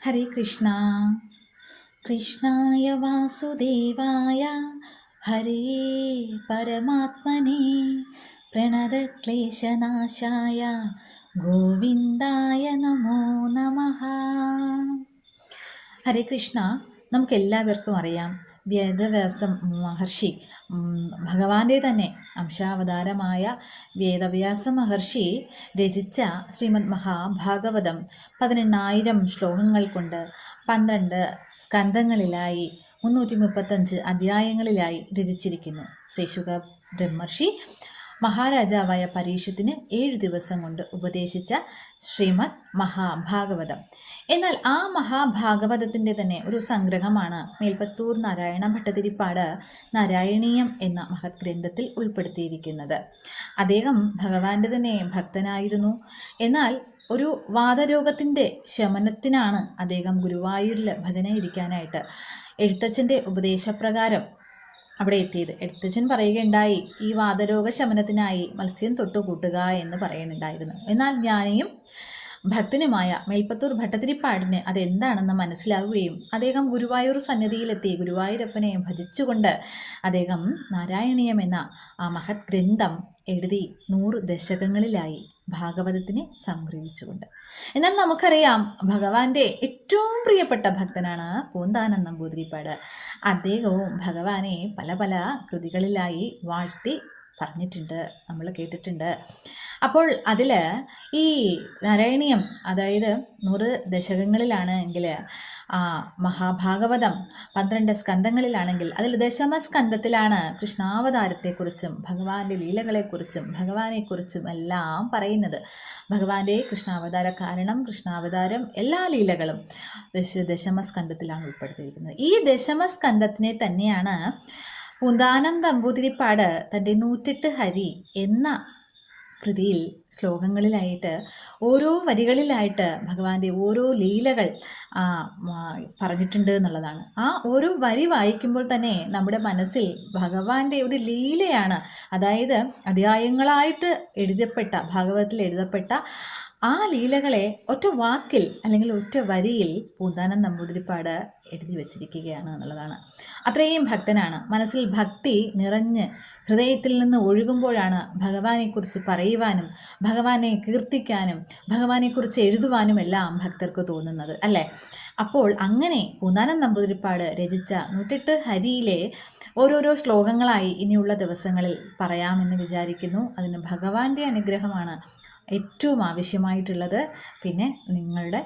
ഹരേ കൃഷ്ണ. കൃഷ്ണായ വാസുദേവായ ഹരേ പരമാത്മനെ പ്രണതക്ലേശനാശായ ഗോവിന്ദായ നമോ നമഃ. ഹരേ കൃഷ്ണ. നമുക്കെല്ലാവർക്കും അറിയാം, വേദവ്യാസം മഹർഷി, ഭഗവാന്റെ തന്നെ അംശാവതാരമായ വേദവ്യാസ മഹർഷി രചിച്ച ശ്രീമദ് മഹാഭാഗവതം 18,000 ശ്ലോകങ്ങൾ കൊണ്ട് 12 സ്കന്ധങ്ങളിലായി 335 അധ്യായങ്ങളിലായി രചിച്ചിരിക്കുന്നു. ശ്രീ ശുക ബ്രഹ്മർഷി മഹാരാജാവായ പരീക്ഷത്തിന് 7 ദിവസം കൊണ്ട് ഉപദേശിച്ച ശ്രീമദ് മഹാഭാഗവതം. എന്നാൽ ആ മഹാഭാഗവതത്തിൻ്റെ തന്നെ ഒരു സംഗ്രഹമാണ് മേൽപ്പത്തൂർ നാരായണ ഭട്ടതിരിപ്പാട് നാരായണീയം എന്ന മഹത് ഗ്രന്ഥത്തിൽ ഉൾപ്പെടുത്തിയിരിക്കുന്നത്. അദ്ദേഹം ഭഗവാന്റെ തന്നെ ഭക്തനായിരുന്നു. എന്നാൽ ഒരു വാതരോഗത്തിൻ്റെ ശമനത്തിനാണ് അദ്ദേഹം ഗുരുവായൂരിൽ ഭജന ഇരിക്കാനായിട്ട് എഴുത്തച്ഛൻ്റെ ഉപദേശപ്രകാരം അവിടെ എത്തിയത്. എഴുത്തച്ഛൻ പറയുകയുണ്ടായി, ഈ വാതരോഗ ശമനത്തിനായി മത്സ്യം തൊട്ടുകൂട്ടുക എന്ന് പറയുന്നുണ്ടായിരുന്നു. എന്നാൽ ജ്ഞാനിയും ഭക്തനുമായ മേൽപ്പത്തൂർ ഭട്ടതിരിപ്പാടിന് അതെന്താണെന്ന് മനസ്സിലാവുകയും അദ്ദേഹം ഗുരുവായൂർ സന്നിധിയിലെത്തി ഗുരുവായൂരപ്പനെ ഭജിച്ചുകൊണ്ട് അദ്ദേഹം നാരായണീയം എന്ന ആ മഹത് ഗ്രന്ഥം എഴുതി 100 ദശകങ്ങളിലായി ഭാഗവതത്തിനെ സംഗ്രഹിച്ചുകൊണ്ട്. എന്നാൽ നമുക്കറിയാം, ഭഗവാന്റെ ഏറ്റവും പ്രിയപ്പെട്ട ഭക്തനാണ് പൂന്താനം നമ്പൂതിരിപ്പാട്. അദ്ദേഹവും ഭഗവാനെ പല പല കൃതികളിലായി വാഴ്ത്തി പറഞ്ഞിട്ടുണ്ട്, നമ്മൾ കേട്ടിട്ടുണ്ട്. അപ്പോൾ അതിൽ ഈ നാരായണീയം, അതായത് 100 ദശകങ്ങളിലാണ് എങ്കിൽ മഹാഭാഗവതം 12 സ്കന്ധങ്ങളിലാണെങ്കിൽ അതിൽ ദശമസ്കന്ധത്തിലാണ് കൃഷ്ണാവതാരത്തെക്കുറിച്ചും ഭഗവാന്റെ ലീലകളെക്കുറിച്ചും ഭഗവാനെക്കുറിച്ചും എല്ലാം പറയുന്നത്. ഭഗവാന്റെ കൃഷ്ണാവതാര കാരണം, കൃഷ്ണാവതാരം, എല്ലാ ലീലകളും ദശമസ്കന്ധത്തിലാണ് ഉൾപ്പെടുത്തിയിരിക്കുന്നത്. ഈ ദശമസ്കന്ധത്തിനെ തന്നെയാണ് പൂന്താനം നമ്പൂതിരിപ്പാട് തൻ്റെ 108 ഹരി എന്ന കൃതിയിൽ ശ്ലോകങ്ങളിലായിട്ട് ഓരോ വരികളിലായിട്ട് ഭഗവാന്റെ ഓരോ ലീലകൾ പറഞ്ഞിട്ടുണ്ട് എന്നുള്ളതാണ്. ആ ഓരോ വരി വായിക്കുമ്പോൾ തന്നെ നമ്മുടെ മനസ്സിൽ ഭഗവാന്റെ ഒരു ലീലയാണ്, അതായത് അധ്യായങ്ങളായിട്ട് എഴുതപ്പെട്ട ഭാഗവതത്തിൽ എഴുതപ്പെട്ട ആ ലീലകളെ ഒറ്റ വാക്കിൽ അല്ലെങ്കിൽ ഒറ്റ വരിയിൽ പൂന്താനം നമ്പൂതിരിപ്പാട് എഴുതി വച്ചിരിക്കുകയാണ് എന്നുള്ളതാണ്. അത്രയും ഭക്തനാണ്. മനസ്സിൽ ഭക്തി നിറഞ്ഞ് ഹൃദയത്തിൽ നിന്ന് ഒഴുകുമ്പോഴാണ് ഭഗവാനെക്കുറിച്ച് പറയുവാനും ഭഗവാനെ കീർത്തിക്കാനും ഭഗവാനെക്കുറിച്ച് എഴുതുവാനും എല്ലാം ഭക്തർക്ക് തോന്നുന്നത്, അല്ലേ? അപ്പോൾ അങ്ങനെ പൂന്താനം നമ്പൂതിരിപ്പാട് രചിച്ച 108 ഹരിയിലെ ഓരോരോ ശ്ലോകങ്ങളായി ഇനിയുള്ള ദിവസങ്ങളിൽ പറയാമെന്ന് വിചാരിക്കുന്നു. അതിന് ഭഗവാന്റെ അനുഗ്രഹമാണ് ഏറ്റവും ആവശ്യമായിട്ടുള്ളത്. പിന്നെ നിങ്ങളുടെ